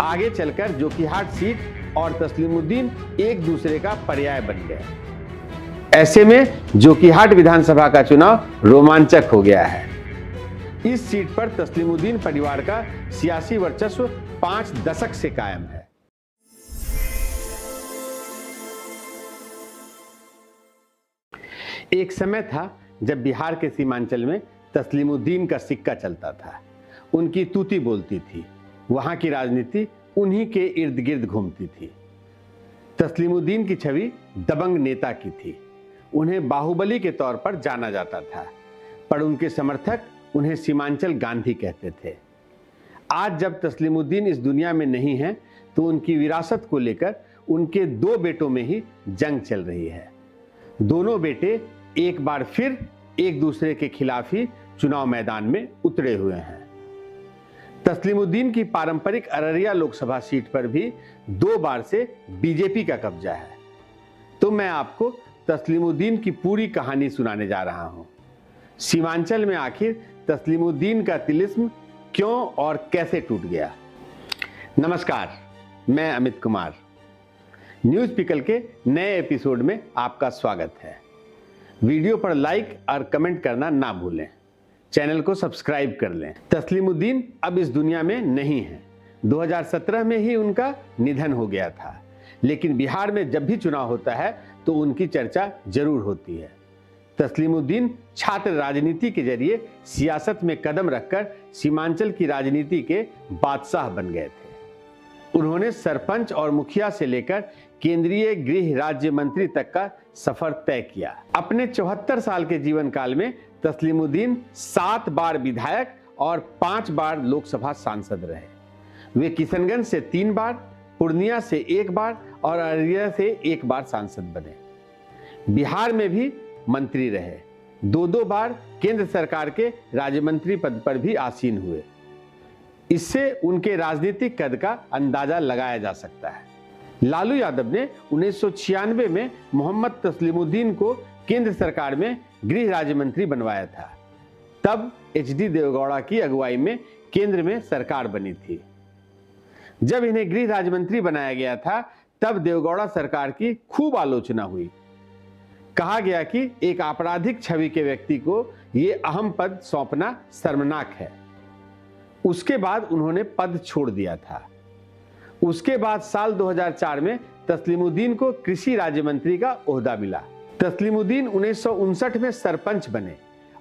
आगे चलकर जोकीहाट सीट और तस्लीमुद्दीन एक दूसरे का पर्याय बन गए। ऐसे में जोकीहाट विधानसभा का चुनाव रोमांचक हो गया है। इस सीट पर तस्लीमुद्दीन परिवार का सियासी वर्चस्व 5 दशक से कायम है। एक समय था जब बिहार के सीमांचल में तस्लीमुद्दीन का सिक्का चलता था। उनकी तूती बोलती थी, वहां की राजनीति उन्हीं के इर्द गिर्द घूमती थी। तस्लीमुद्दीन की छवि दबंग नेता की थी। उन्हें बाहुबली के तौर पर जाना जाता था, पर उनके समर्थक उन्हें सीमांचल गांधी कहते थे। आज जब तस्लीमुद्दीन इस दुनिया में नहीं है, तो उनकी विरासत को लेकर उनके 2 बेटों में ही जंग चल रही है। दोनों बेटे एक बार फिर एक दूसरे के खिलाफ ही चुनाव मैदान में उतरे हुए हैं। तस्लीमुद्दीन की पारंपरिक अररिया लोकसभा सीट पर भी 2 बार से बीजेपी का कब्जा है। तो मैं आपको तस्लीमुद्दीन की पूरी कहानी सुनाने जा रहा हूं। सीमांचल में आखिर तस्लीमुद्दीन का तिलिस्म क्यों और कैसे टूट गया। नमस्कार, मैं अमित कुमार। न्यूज पिकल के नए एपिसोड में आपका स्वागत है। वीडियो पर लाइक और कमेंट करना ना भूलें। चैनल को सब्सक्राइब कर लें। तस्लीमुद्दीन अब इस दुनिया में नहीं है। 2017 में ही उनका निधन हो गया था, लेकिन बिहार में जब भी चुनाव होता है तो उनकी चर्चा जरूर होती है। तस्लीमुद्दीन छात्र राजनीति के जरिए सियासत में कदम रखकर सीमांचल की राजनीति के बादशाह बन गए थे। उन्होंने सरपंच और मुखिया से लेकर केंद्रीय गृह राज्य मंत्री तक का सफर तय किया। अपने 74 साल के जीवन काल में तस्लीमुद्दीन 7 बार विधायक और 5 बार लोकसभा सांसद रहे। वे किशनगंज से 3 बार, पूर्णिया से 1 बार और अररिया से 1 बार सांसद बने। बिहार में भी मंत्री रहे। 2 बार केंद्र सरकार के राज्य मंत्री पद पर भी आसीन हुए। इससे उनके राजनीतिक कद का अंदाजा लगाया जा सकता है। लालू यादव ने 1996 में मोहम्मद तस्लीमुद्दीन को केंद्र सरकार में गृह राज्य मंत्री बनवाया था। तब HD देवेगौड़ा की अगुवाई में केंद्र में सरकार बनी थी। जब इन्हें गृह राज्य मंत्री बनाया गया था, तब देवेगौड़ा सरकार की खूब आलोचना हुई। कहा गया कि एक आपराधिक छवि के व्यक्ति को यह अहम पद सौंपना शर्मनाक है। उसके बाद उन्होंने पद छोड़ दिया था। उसके बाद साल 2004 में तस्लीमुद्दीन को कृषि राज्य मंत्री का ओहदा मिला। तस्लीमुद्दीन 1959 में सरपंच बने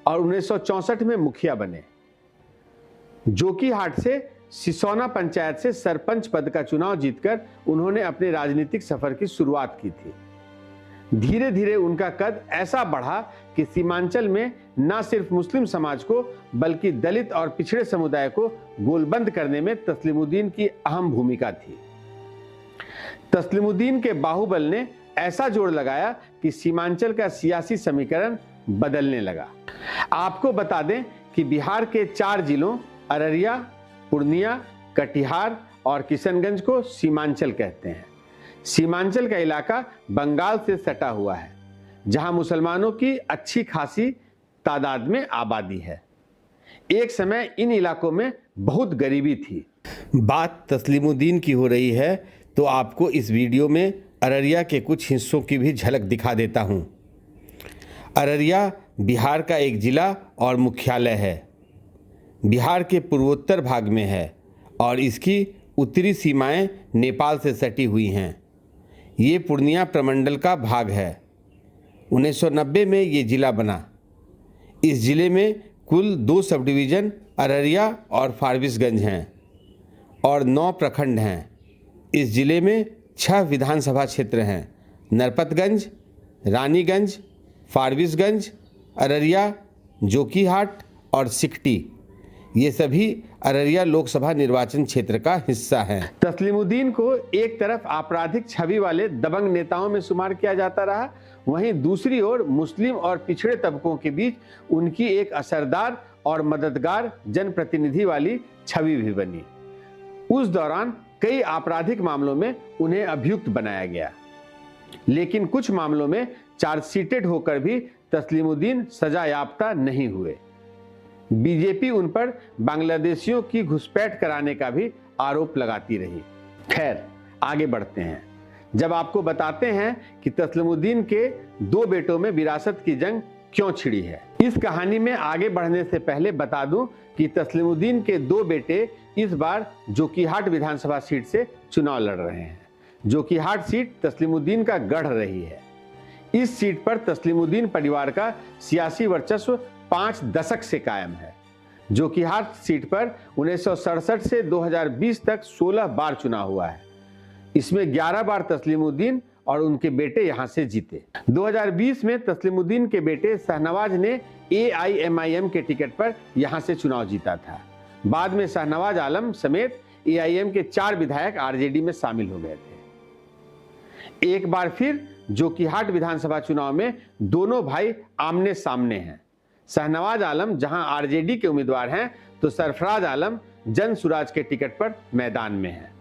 और 1964 में मुखिया बने। जोकीहाट से सिसौना पंचायत से सरपंच पद का चुनाव जीतकर उन्होंने अपने राजनीतिक सफर की शुरुआत की थी। धीरे धीरे उनका कद ऐसा बढ़ा कि सीमांचल में न सिर्फ मुस्लिम समाज को बल्कि दलित और पिछड़े समुदाय को गोलबंद करने में तस्लीमुद्दीन की अहम भूमिका थी। तस्लीमुद्दीन के बाहुबल ने ऐसा जोड़ लगाया कि सीमांचल का सियासी समीकरण बदलने लगा। आपको बता दें कि बिहार के 4 जिलों अररिया, पूर्णिया, कटिहार और किशनगंज को सीमांचल कहते हैं। सीमांचल का इलाका बंगाल से सटा हुआ है, जहां मुसलमानों की अच्छी खासी तादाद में आबादी है। एक समय इन इलाकों में बहुत गरीबी थी। बात तस्लीमुद्दीन की हो रही है तो आपको इस वीडियो में अररिया के कुछ हिस्सों की भी झलक दिखा देता हूं। अररिया बिहार का एक जिला और मुख्यालय है। बिहार के पूर्वोत्तर भाग में है और इसकी उत्तरी सीमाएं नेपाल से सटी हुई हैं। ये पूर्णिया प्रमंडल का भाग है। 1990 में ये जिला बना। इस जिले में कुल 2 सब डिवीज़न अररिया और फारबिसगंज हैं और 9 प्रखंड हैं। इस जिले में 6 विधानसभा क्षेत्र हैं: नरपतगंज, रानीगंज, फारबिसगंज, अररिया, जोकीहाट और सिकटी। ये सभी अररिया लोकसभा निर्वाचन क्षेत्र का हिस्सा हैं। तस्लीमुद्दीन को एक तरफ आपराधिक छवि वाले दबंग नेताओं में शुमार किया जाता रहा, वहीं दूसरी ओर मुस्लिम और पिछड़े तबकों के बीच उनकी एक असरदार और मददगार जनप्रतिनिधि वाली छवि भी बनी। उस दौरान कई आपराधिक मामलों में उन्हें अभियुक्त बनाया गया, लेकिन कुछ मामलों में चार्जशीटेड होकर भी तस्लीमुद्दीन सजा याफ्ता नहीं हुए। बीजेपी उन पर बांग्लादेशियों की घुसपैठ कराने का भी आरोप लगाती रही। खैर, आगे बढ़ते हैं। जब आपको बताते हैं कि तस्लीमुद्दीन के 2 बेटों में विरासत की जंग क्यों छिड़ी है। इस कहानी में आगे बढ़ने से पहले बता दूं कि तस्लीमुद्दीन के 2 बेटे इस बार जोकीहाट विधानसभा सीट से चुनाव लड़ रहे हैं। जोकीहाट सीट तस्लीमुद्दीन का गढ़ रही है। इस सीट पर तस्लीमुद्दीन परिवार का सियासी वर्चस्व 5 दशक से कायम है। जोकीहाट सीट पर 1967 से 2020 तक 16 बार चुनाव हुआ है। इसमें 11 बार तस्लीमुद्दीन और उनके बेटे यहां से जीते। 2020 में तस्लीमुद्दीन के बेटे शाहनवाज ने AIMIM के टिकट पर यहां से चुनाव जीता था। बाद में शाहनवाज आलम समेत AIM के 4 विधायक RJD में शामिल हो गए थे। एक बार फिर जोकीहाट विधानसभा चुनाव में दोनों भाई आमने सामने हैं। शाहनवाज आलम जहां RJD के उम्मीदवार हैं, तो सरफराज आलम जन सुराज के टिकट पर मैदान में हैं।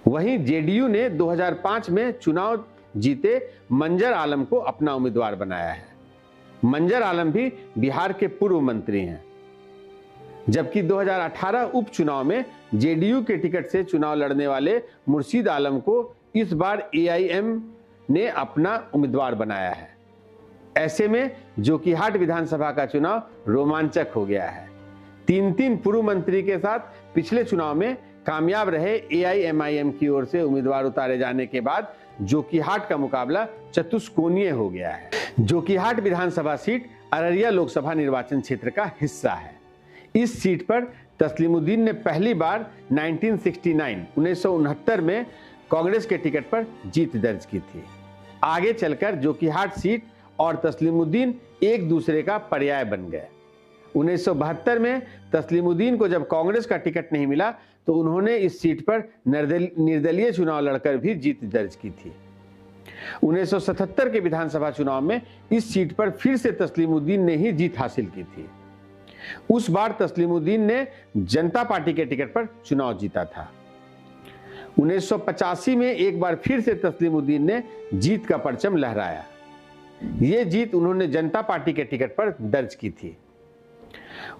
वहीं JDU ने 2005 में चुनाव जीते मंजर आलम को अपना उम्मीदवार बनाया है। मंजर आलम भी बिहार के पूर्व मंत्री हैं। जबकि 2018 उपचुनाव में JDU के टिकट से चुनाव लड़ने वाले मुर्शीद आलम को इस बार AIM ने अपना उम्मीदवार बनाया है। ऐसे में जोकीहाट विधानसभा का चुनाव रोमांचक हो गया है। 3 पूर्व मंत्री के साथ पिछले चुनाव में कामयाब रहे AIMIM की ओर से उम्मीदवार उतारे जाने के बाद जोकीहाट का मुकाबला चतुष्कोणीय हो गया है। जोकीहाट विधानसभा सीट अररिया लोकसभा निर्वाचन क्षेत्र का हिस्सा है। इस सीट पर तस्लीमुद्दीन ने पहली बार 1969 में कांग्रेस के टिकट पर जीत दर्ज की थी। आगे चलकर जोकीहाट सीट और तस्लीमुद्दीन एक दूसरे का पर्याय बन गए। 1972 में तस्लीमुद्दीन को जब कांग्रेस का टिकट नहीं मिला, तो उन्होंने इस सीट पर निर्दलीय चुनाव लड़कर भी जीत दर्ज की थी। 1977 के विधानसभा चुनाव में इस सीट पर फिर से तस्लीमुद्दीन ने ही जीत हासिल की थी। उस बार तस्लीमुद्दीन ने जनता पार्टी के टिकट पर चुनाव जीता था। 1985 में एक बार फिर से तस्लीमुद्दीन ने जीत का परचम लहराया। ये जीत उन्होंने जनता पार्टी के टिकट पर दर्ज की थी।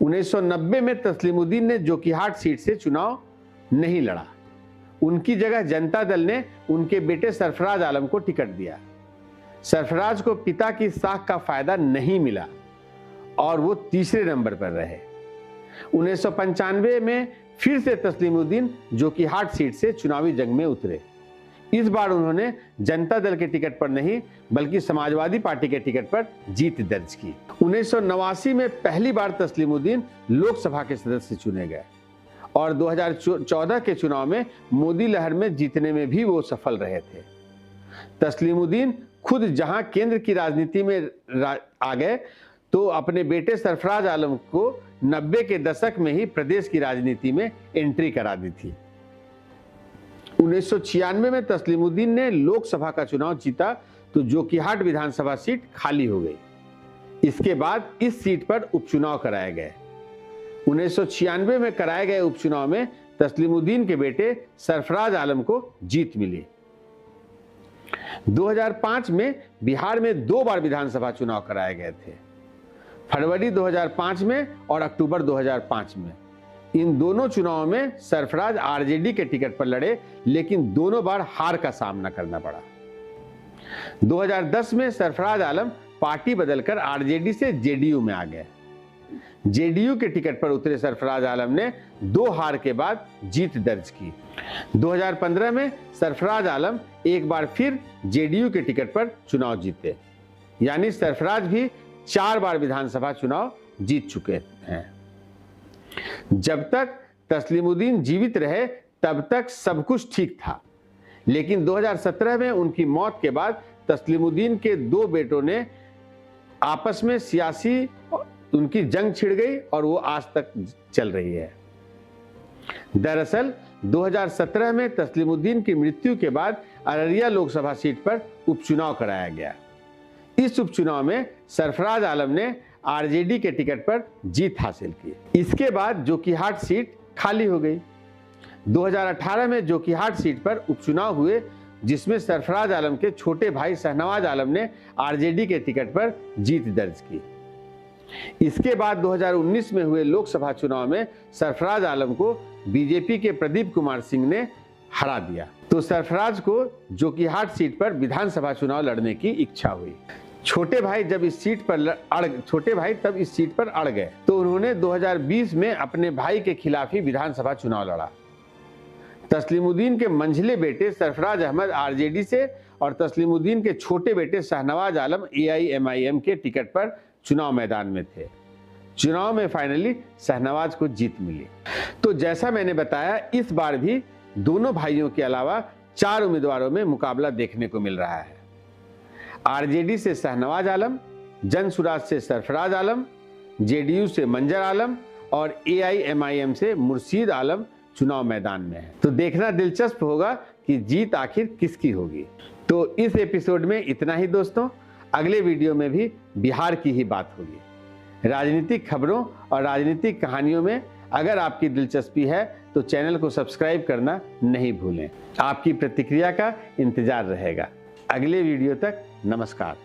1990 में तस्लीमुद्दीन ने जोकीहाट सीट से चुनाव नहीं लड़ा। उनकी जगह जनता दल ने उनके बेटे सरफराज आलम को टिकट दिया। सरफराज को पिता की साख का फायदा नहीं मिला और वो तीसरे नंबर पर रहे। 1995 में फिर से तस्लीमुद्दीन जोकीहाट सीट से चुनावी जंग में उतरे। इस बार उन्होंने जनता दल के टिकट पर नहीं, बल्कि समाजवादी पार्टी के टिकट पर जीत दर्ज की। 1989 में पहली बार तस्लीमुद्दीन लोकसभा के सदस्य चुने गए और 2014 के चुनाव में मोदी लहर में जीतने में भी वो सफल रहे थे। तस्लीमुद्दीन खुद जहां केंद्र की राजनीति में आ गए, तो अपने बेटे सरफराज आलम को 90 के दशक में ही प्रदेश की राजनीति में एंट्री करा दी थी। 1996 में तस्लीमुद्दीन ने लोकसभा का चुनाव जीता, तो जोकीहाट विधानसभा सीट खाली हो गई। इसके बाद इस सीट पर उपचुनाव कराए गए। 1996 में कराए गए उपचुनाव में तस्लीमुद्दीन के बेटे सरफराज आलम को जीत मिली। 2005 में बिहार में 2 बार विधानसभा चुनाव कराए गए थे, फरवरी 2005 में और अक्टूबर 2005 में। इन दोनों चुनावों में सरफराज RJD के टिकट पर लड़े, लेकिन दोनों बार हार का सामना करना पड़ा। 2010 में सरफराज आलम पार्टी बदलकर RJD से JDU में आ गए। JDU के टिकट पर उतरे सरफराज आलम ने 2 हार के बाद जीत दर्ज की। 2015 में सरफराज आलम एक बार फिर JDU के टिकट पर चुनाव जीते, यानी सरफराज भी 4 बार विधानसभा चुनाव जीत चुके हैं। जब तक तस्लीमुद्दीन जीवित रहे, तब तक सब कुछ ठीक था, लेकिन 2017 में उनकी मौत के बाद तस्लीमुद्दीन के 2 बेटों ने आपस में सियासी उनकी जंग छिड़ गई और वो आज तक चल रही है। दरअसल 2017 में तस्लीमुद्दीन की मृत्यु के बाद अररिया लोकसभा सीट पर उपचुनाव कराया गया। इस उपचुनाव में सरफराज आलम ने RJD के टिकट पर जीत हासिल की। इसके बाद जोकीहाट सीट खाली हो गई। 2018 में जोकीहाट सीट पर उपचुनाव हुए, जिसमें सरफराज आलम के छोटे भाई शाहनवाज आलम ने RJD के टिकट पर जीत दर्ज की। इसके बाद 2019 में हुए लोकसभा चुनाव में सरफराज आलम को बीजेपी के प्रदीप कुमार सिंह ने हरा दिया। तो सरफराज को जोकीहाट सीट पर विधानसभा चुनाव लड़ने की इच्छा हुई। छोटे भाई तब इस सीट पर अड़ गए तो उन्होंने 2020 में अपने भाई के खिलाफ ही विधानसभा चुनाव लड़ा। तस्लीमुद्दीन के मंझले बेटे सरफराज अहमद आरजेडी से और तस्लीमुद्दीन के छोटे बेटे शाहनवाज आलम एआईएमआईएम के टिकट पर चुनाव मैदान में थे। चुनाव में फाइनली शाहनवाज को जीत मिली। तो जैसा मैंने बताया, इस बार भी दोनों भाइयों के अलावा 4 उम्मीदवारों में मुकाबला देखने को मिल रहा है। आरजेडी से शाहनवाज आलम, जनसुराज से सरफराज आलम, जेडीयू से मंजर आलम और एआईएमआईएम से मुर्शीद आलम चुनाव मैदान में है। तो देखना दिलचस्प होगा कि जीत आखिर किसकी होगी। तो इस एपिसोड में इतना ही दोस्तों। अगले वीडियो में भी बिहार की ही बात होगी। राजनीतिक खबरों और राजनीतिक कहानियों में अगर आपकी दिलचस्पी है तो चैनल को सब्सक्राइब करना नहीं भूलें। आपकी प्रतिक्रिया का इंतजार रहेगा। अगले वीडियो तक नमस्कार।